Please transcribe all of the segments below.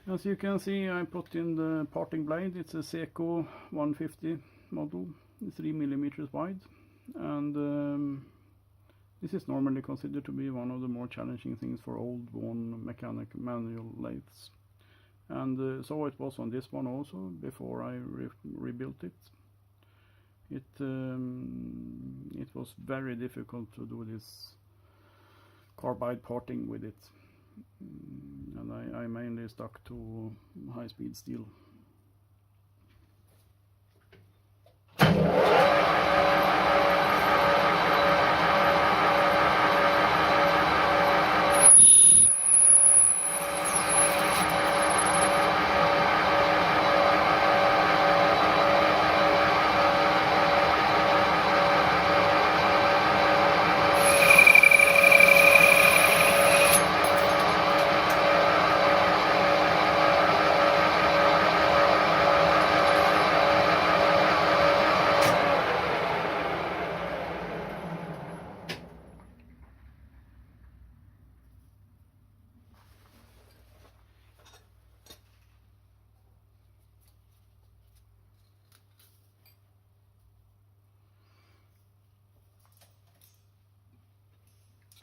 As you can see, I put in the parting blade. It's a Stanko 150 model, 3 mm wide, and this is normally considered to be one of the more challenging things for old worn mechanical manual lathes. And so it was on this one also, before I rebuilt it. It was very difficult to do this carbide parting with it, and I mainly stuck to high-speed steel.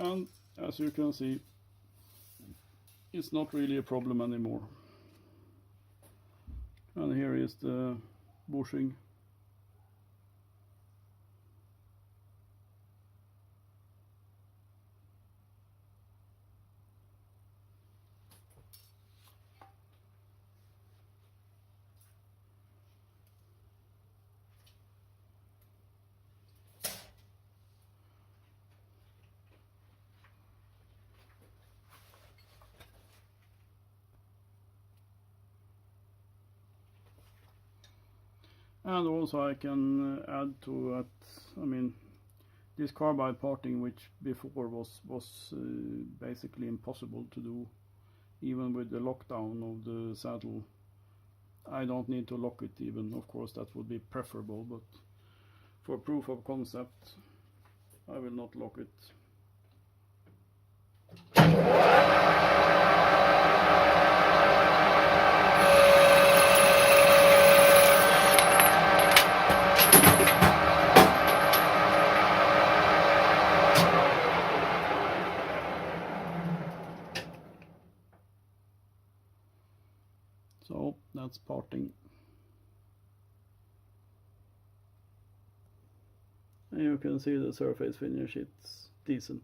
And as you can see, it's not really a problem anymore. And here is the bushing. And also I can add to that, I mean, this carbide parting, which before was basically impossible to do, even with the lockdown of the saddle. I don't need to lock it even, of course that would be preferable, but for proof of concept I will not lock it. So that's parting. And you can see the surface finish, it's decent.